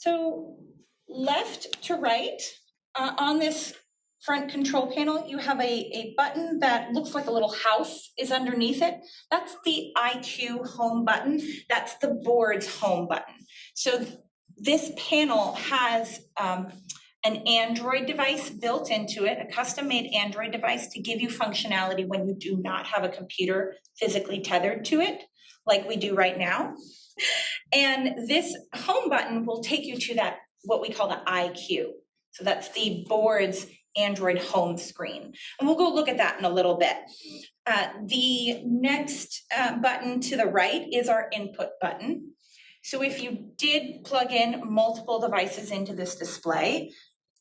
So left to right, on this front control panel, you have a button that looks like a little house is underneath it. That's the IQ home button. That's the board's home button. So this panel has an Android device built into it, a custom-made Android device to give you functionality when you do not have a computer physically tethered to it, like we do right now. And this home button will take you to that, what we call the IQ. So that's the board's Android home screen. And we'll go look at that in a little bit. The next button to the right is our input button. So if you did plug in multiple devices into this display,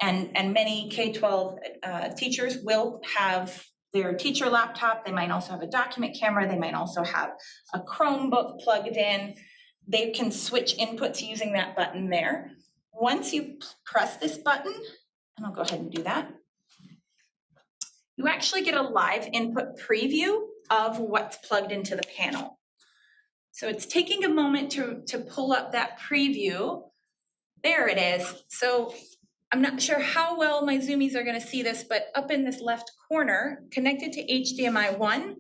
and many K-12 teachers will have their teacher laptop, they might also have a document camera, they might also have a Chromebook plugged in, they can switch inputs using that button there. Once you press this button, and I'll go ahead and do that, you actually get a live input preview of what's plugged into the panel. So it's taking a moment to pull up that preview. There it is. So I'm not sure how well my Zoomies are going to see this, but up in this left corner, connected to HDMI 1,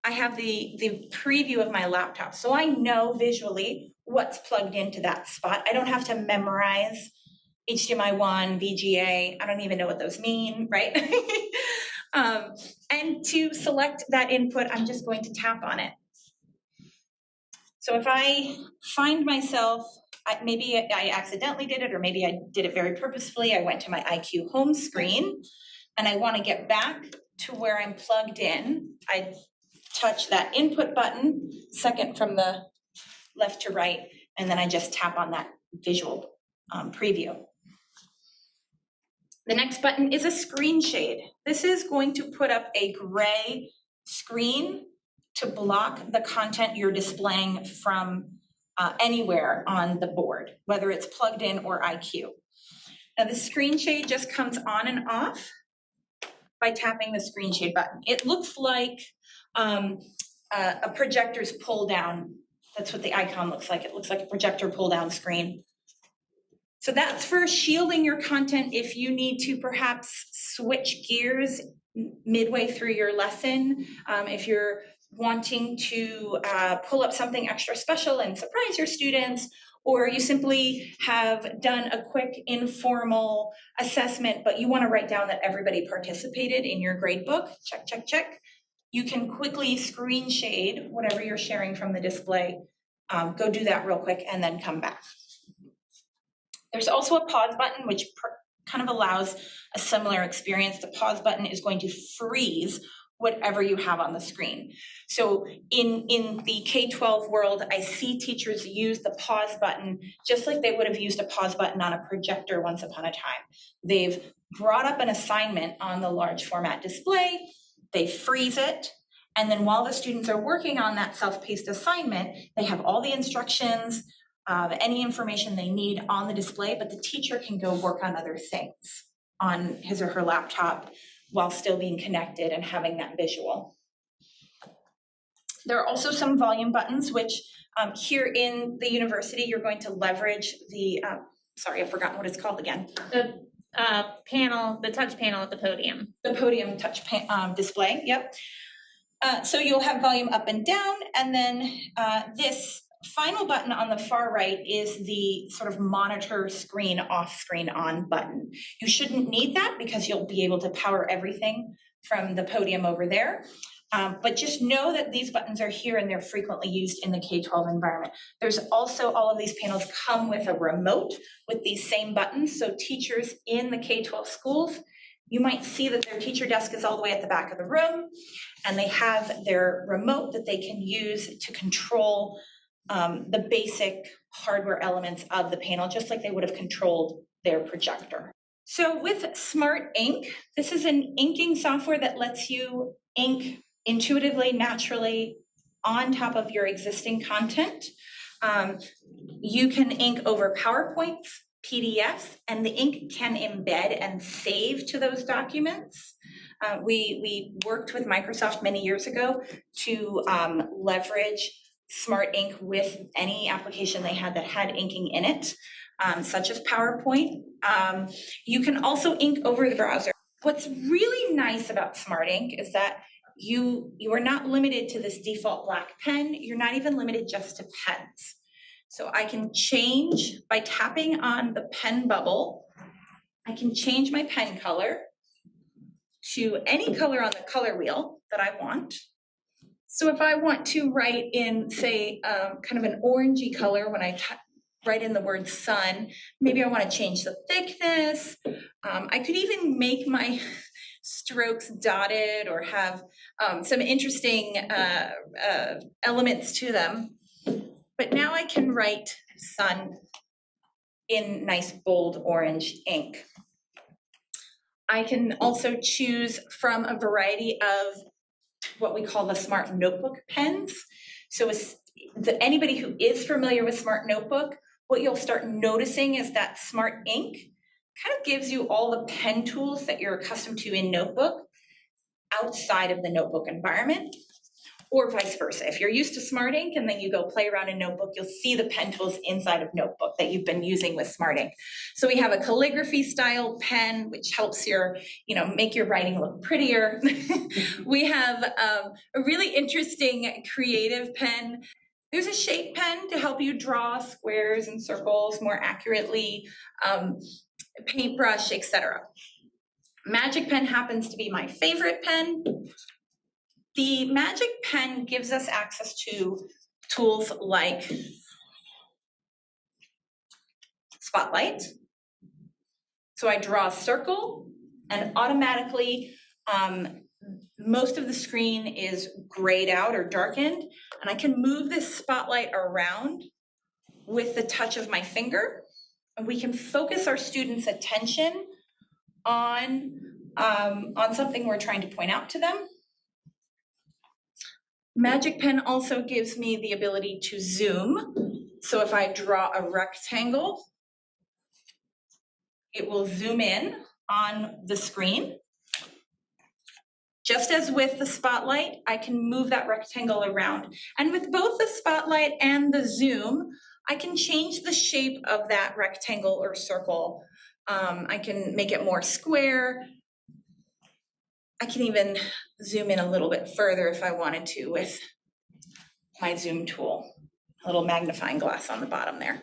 I have the preview of my laptop. So I know visually what's plugged into that spot. I don't have to memorize HDMI 1, VGA. I don't even know what those mean, right? And to select that input, I'm just going to tap on it. So if I find myself, maybe I accidentally did it, or maybe I did it very purposefully, I went to my IQ home screen, and I want to get back to where I'm plugged in, I touch that input button, second from the left to right, and then I just tap on that visual preview. The next button is a screen shade. This is going to put up a gray screen to block the content you're displaying from anywhere on the board, whether it's plugged in or IQ. Now the screen shade just comes on and off by tapping the screen shade button. It looks like a projector's pull down. That's what the icon looks like. It looks like a projector pull down screen. So that's for shielding your content if you need to perhaps switch gears midway through your lesson. If you're wanting to pull up something extra special and surprise your students, or you simply have done a quick informal assessment, but you want to write down that everybody participated in your grade book, check, check, check. You can quickly screen shade whatever you're sharing from the display. Go do that real quick and then come back. There's also a pause button, which kind of allows a similar experience. The pause button is going to freeze whatever you have on the screen. So in the K-12 world, I see teachers use the pause button just like they would have used a pause button on a projector once upon a time. They've brought up an assignment on the large format display, they freeze it, and then while the students are working on that self-paced assignment, they have all the instructions, any information they need on the display, but the teacher can go work on other things on his or her laptop while still being connected and having that visual. There are also some volume buttons, which here in the university, you're going to leverage the, sorry, I've forgotten what it's called again. The panel, the touch panel at the podium. The podium touch display, yep. So you'll have volume up and down, and then this final button on the far right is the sort of monitor screen off, screen on button. You shouldn't need that because you'll be able to power everything from the podium over there. But just know that these buttons are here and they're frequently used in the K-12 environment. There's also, all of these panels come with a remote with these same buttons. So teachers in the K-12 schools, you might see that their teacher desk is all the way at the back of the room, and they have their remote that they can use to control the basic hardware elements of the panel, just like they would have controlled their projector. So with Smart Ink, this is an inking software that lets you ink intuitively, naturally on top of your existing content. You can ink over PowerPoints, PDFs, and the ink can embed and save to those documents. We worked with Microsoft many years ago to leverage Smart Ink with any application they had that had inking in it, such as PowerPoint. You can also ink over the browser. What's really nice about Smart Ink is that you are not limited to this default black pen. You're not even limited just to pens. So I can change by tapping on the pen bubble. I can change my pen color to any color on the color wheel that I want. So if I want to write in, say, kind of an orangey color when I write in the word sun, maybe I want to change the thickness. I could even make my strokes dotted or have some interesting elements to them. But now I can write sun in nice bold orange ink. I can also choose from a variety of what we call the Smart Notebook pens. So anybody who is familiar with Smart Notebook, what you'll start noticing is that Smart Ink kind of gives you all the pen tools that you're accustomed to in Notebook outside of the Notebook environment, or vice versa. If you're used to Smart Ink and then you go play around in Notebook, you'll see the pen tools inside of Notebook that you've been using with Smart Ink. So we have a calligraphy style pen, which helps make your writing look prettier. We have a really interesting creative pen. There's a shape pen to help you draw squares and circles more accurately, paintbrush, etc. Magic Pen happens to be my favorite pen. The Magic Pen gives us access to tools like Spotlight. So I draw a circle and automatically most of the screen is grayed out or darkened, and I can move this spotlight around with the touch of my finger, and we can focus our students' attention on something we're trying to point out to them. Magic Pen also gives me the ability to zoom. So if I draw a rectangle, it will zoom in on the screen. Just as with the Spotlight, I can move that rectangle around. And with both the Spotlight and the zoom, I can change the shape of that rectangle or circle. I can make it more square. I can even zoom in a little bit further if I wanted to with my zoom tool, a little magnifying glass on the bottom there.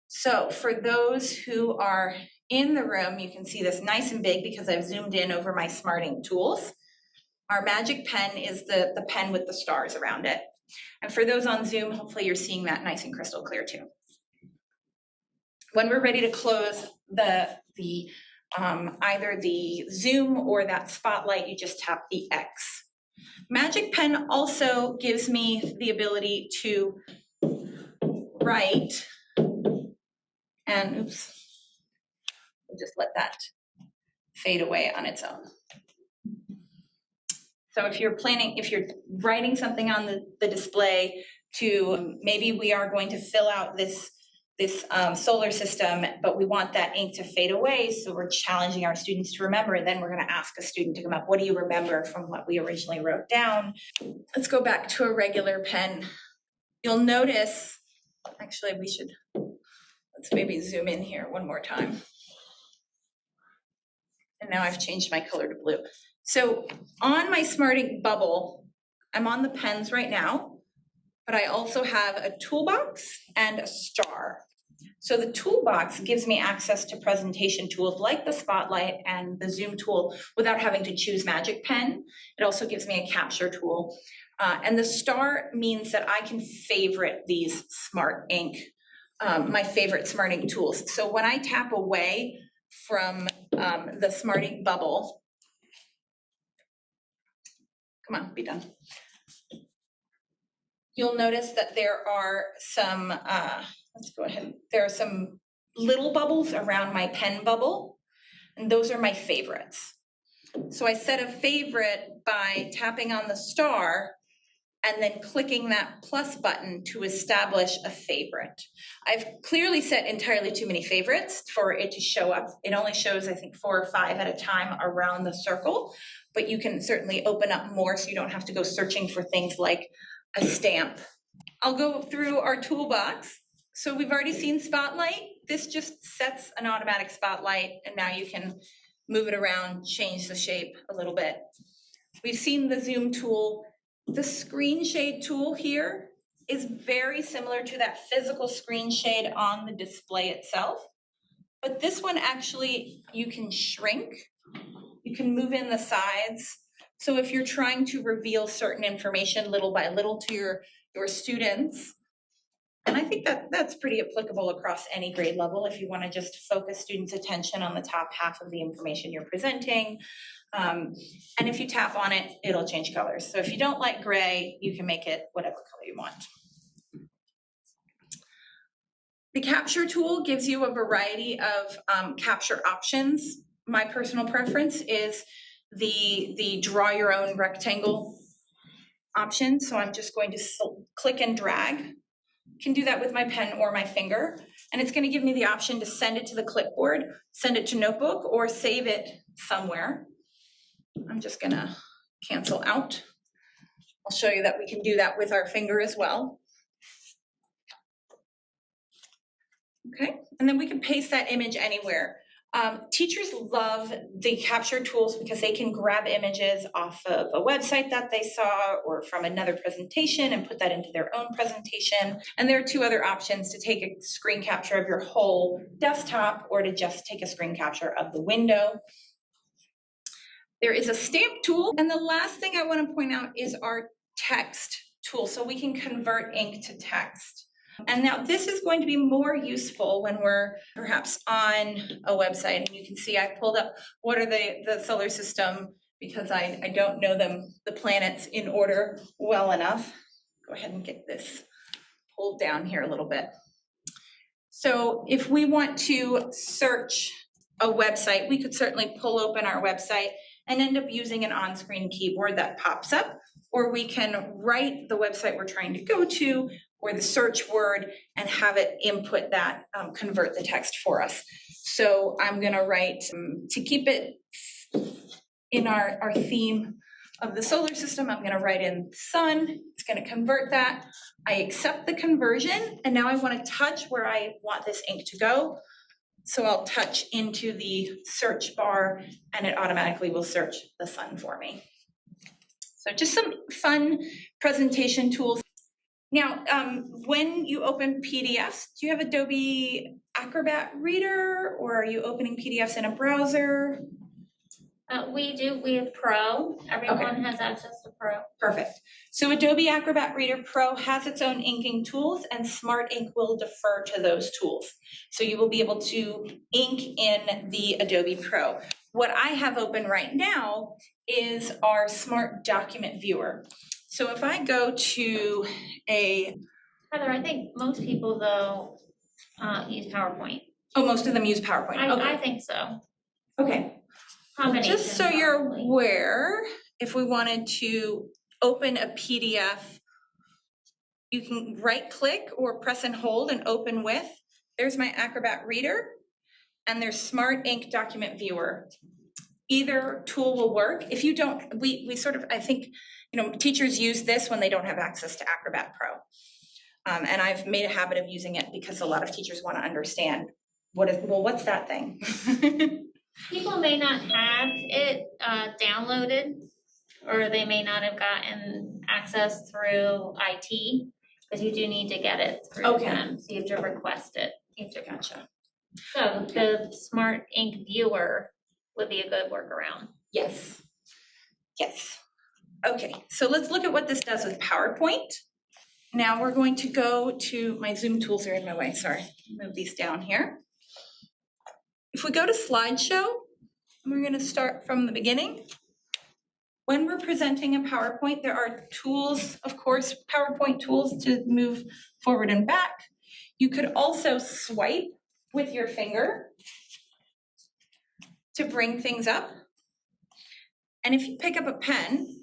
So for those who are in the room, you can see this nice and big because I've zoomed in over my Smart Ink tools. Our Magic Pen is the pen with the stars around it. And for those on Zoom, hopefully you're seeing that nice and crystal clear too. When we're ready to close either the zoom or that spotlight, you just tap the X. Magic Pen also gives me the ability to write, and oops, we'll just let that fade away on its own. So if you're writing something on the display to, maybe we are going to fill out this solar system, but we want that ink to fade away, so we're challenging our students to remember, then we're going to ask a student to come up, what do you remember from what we originally wrote down? Let's go back to a regular pen. You'll notice, actually let's maybe zoom in here one more time. And now I've changed my color to blue. So on my Smart Ink bubble, I'm on the pens right now, but I also have a toolbox and a star. So the toolbox gives me access to presentation tools like the Spotlight and the Zoom tool without having to choose Magic Pen. It also gives me a capture tool. And the star means that I can favorite these Smart Ink, my favorite Smart Ink tools. So when I tap away from the Smart Ink bubble, come on, be done. You'll notice that there are some, let's go ahead. There are some little bubbles around my pen bubble, and those are my favorites. So I set a favorite by tapping on the star, and then clicking that plus button to establish a favorite. I've clearly set entirely too many favorites for it to show up. It only shows, I think, 4 or 5 at a time around the circle, but you can certainly open up more so you don't have to go searching for things like a stamp. I'll go through our toolbox. So we've already seen spotlight. This just sets an automatic spotlight, and now you can move it around, change the shape a little bit. We've seen the zoom tool. The screen shade tool here is very similar to that physical screen shade on the display itself, but this one actually you can shrink. You can move in the sides. So if you're trying to reveal certain information little by little to your students, and I think that's pretty applicable across any grade level if you want to just focus students' attention on the top half of the information you're presenting. And if you tap on it, it'll change colors. So if you don't like gray, you can make it whatever color you want. The capture tool gives you a variety of capture options. My personal preference is the draw your own rectangle option. So I'm just going to click and drag. Can do that with my pen or my finger. And it's going to give me the option to send it to the clipboard, send it to notebook, or save it somewhere. I'm just going to cancel out. I'll show you that we can do that with our finger as well. Okay, and then we can paste that image anywhere. Teachers love the capture tools because they can grab images off of a website that they saw or from another presentation and put that into their own presentation. And there are 2 other options: to take a screen capture of your whole desktop or to just take a screen capture of the window. There is a stamp tool. And the last thing I want to point out is our text tool. So we can convert ink to text. And now this is going to be more useful when we're perhaps on a website. And you can see I pulled up what are the solar system, because I don't know the planets in order well enough. Go ahead and get this pulled down here a little bit. So if we want to search a website, we could certainly pull open our website and end up using an on-screen keyboard that pops up, or we can write the website we're trying to go to or the search word and have it input that, convert the text for us. So I'm gonna write, to keep it in our theme of the solar system, I'm gonna write in sun. It's gonna convert that. I accept the conversion, and now I wanna touch where I want this ink to go. So I'll touch into the search bar and it automatically will search the sun for me. So just some fun presentation tools. Now, when you open PDFs, do you have Adobe Acrobat Reader, or are you opening PDFs in a browser? We do. We have Pro. Everyone has access to Pro. Perfect. So Adobe Acrobat Reader Pro has its own inking tools, and Smart Ink will defer to those tools. So you will be able to ink in the Adobe Pro. What I have open right now is our Smart Document Viewer. So if I go to Heather, I think most people though use PowerPoint. Oh, most of them use PowerPoint. Okay. I think so. Okay. Well, just so you're aware, if we wanted to open a PDF, you can right click or press and hold and open with. There's my Acrobat Reader, and there's Smart Ink Document Viewer. Either tool will work. If you don't, we sort of, I think, teachers use this when they don't have access to Acrobat Pro. And I've made a habit of using it because a lot of teachers want to understand what's that thing? People may not have it downloaded, or they may not have gotten access through IT, because you do need to get it through them. So you have to request it. Gotcha. So the Smart Ink Viewer would be a good workaround. Yes. Yes. Okay, so let's look at what this does with PowerPoint. Now we're going to go to, my Zoom tools are in my way, sorry. Move these down here. If we go to slideshow, we're going to start from the beginning. When we're presenting a PowerPoint, there are tools, of course, PowerPoint tools to move forward and back. You could also swipe with your finger to bring things up. And if you pick up a pen,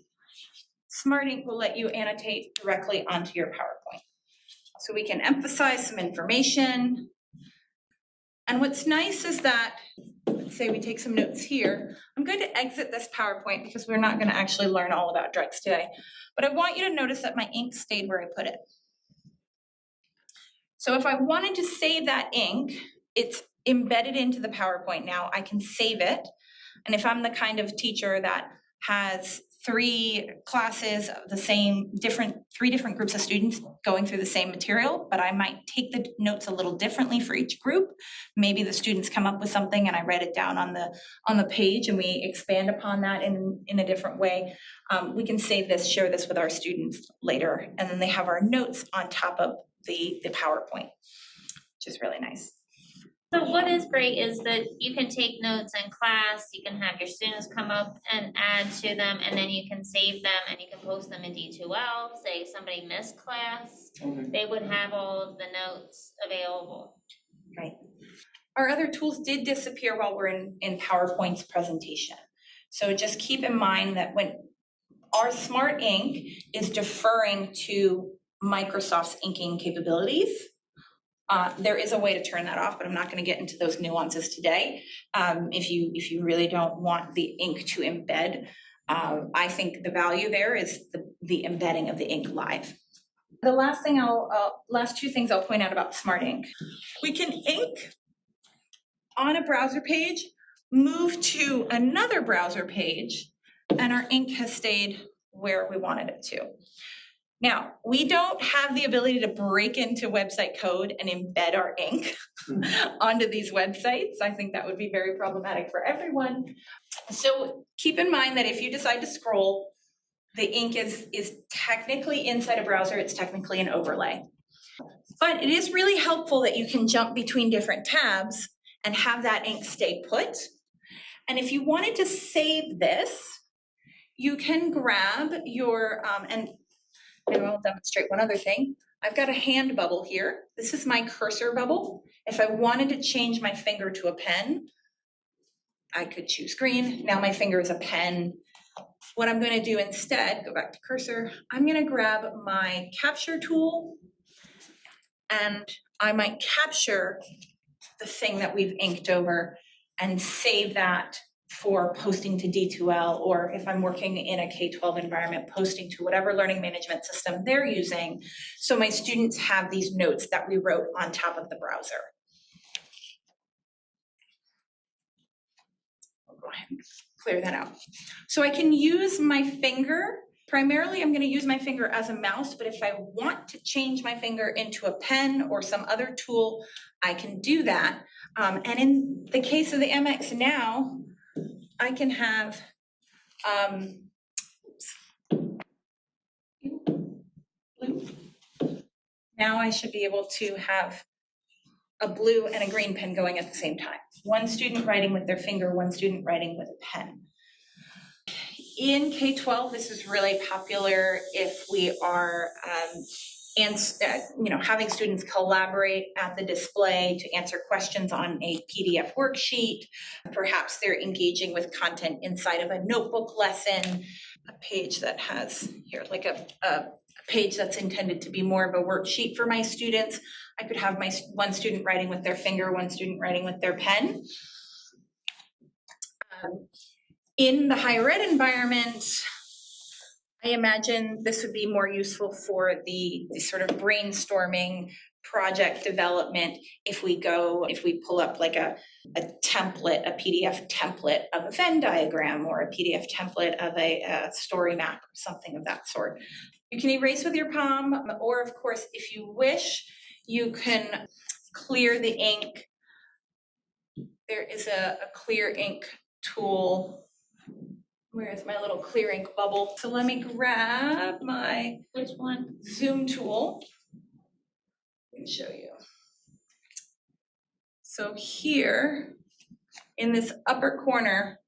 Smart Ink will let you annotate directly onto your PowerPoint. So we can emphasize some information. And what's nice is that, let's say we take some notes here. I'm going to exit this PowerPoint because we're not going to actually learn all about drugs today. But I want you to notice that my ink stayed where I put it. So if I wanted to save that ink, it's embedded into the PowerPoint now. I can save it. And if I'm the kind of teacher that has 3 classes of the same, 3 different groups of students going through the same material, but I might take the notes a little differently for each group. Maybe the students come up with something and I write it down on the page and we expand upon that in a different way. We can save this, share this with our students later, and then they have our notes on top of the PowerPoint, which is really nice. So what is great is that you can take notes in class, you can have your students come up and add to them, and then you can save them and you can post them in D2L. Say somebody missed class, they would have all of the notes available. Right. Our other tools did disappear while we're in PowerPoint's presentation. So just keep in mind that when our Smart Ink is deferring to Microsoft's inking capabilities, there is a way to turn that off, but I'm not going to get into those nuances today. If you really don't want the ink to embed, I think the value there is the embedding of the ink live. The last thing last 2 things I'll point out about Smart Ink. We can ink on a browser page, move to another browser page, and our ink has stayed where we wanted it to. Now, we don't have the ability to break into website code and embed our ink onto these websites. I think that would be very problematic for everyone. So keep in mind that if you decide to scroll, the ink is technically inside a browser, it's technically an overlay. But it is really helpful that you can jump between different tabs and have that ink stay put. And if you wanted to save this, you can grab your, and I'll demonstrate one other thing. I've got a hand bubble here. This is my cursor bubble. If I wanted to change my finger to a pen, I could choose green. Now my finger is a pen. What I'm going to do instead, go back to cursor, I'm going to grab my capture tool and I might capture the thing that we've inked over and save that for posting to D2L, or if I'm working in a K-12 environment, posting to whatever learning management system they're using, so my students have these notes that we wrote on top of the browser. I'll go ahead and clear that out. So I can use my finger. Primarily, I'm going to use my finger as a mouse, but if I want to change my finger into a pen or some other tool, I can do that. And in the case of the MX Now, I can have, now I should be able to have a blue and a green pen going at the same time. One student writing with their finger, one student writing with a pen. In K-12, this is really popular if we are having students collaborate at the display to answer questions on a PDF worksheet. Perhaps they're engaging with content inside of a notebook lesson, a page that has here like a page that's intended to be more of a worksheet for my students. I could have my one student writing with their finger, one student writing with their pen. In the higher ed environment, I imagine this would be more useful for the sort of brainstorming project development if we pull up like a template, a PDF template of a Venn diagram or a PDF template of a story map or something of that sort. You can erase with your palm, or of course, if you wish, you can clear the ink. There is a clear ink tool. Where is my little clear ink bubble? So let me grab my Which one? Zoom tool and show you. So here in this upper corner,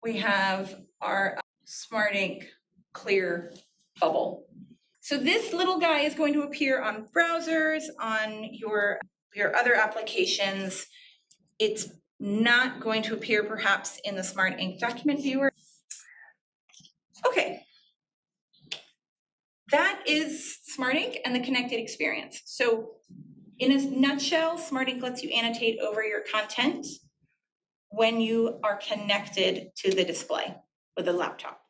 we have our Smart Ink clear bubble. So this little guy is going to appear on browsers, on your other applications. It's not going to appear perhaps in the Smart Ink document viewer. Okay, that is Smart Ink and the connected experience. So in a nutshell, Smart Ink lets you annotate over your content when you are connected to the display with a laptop.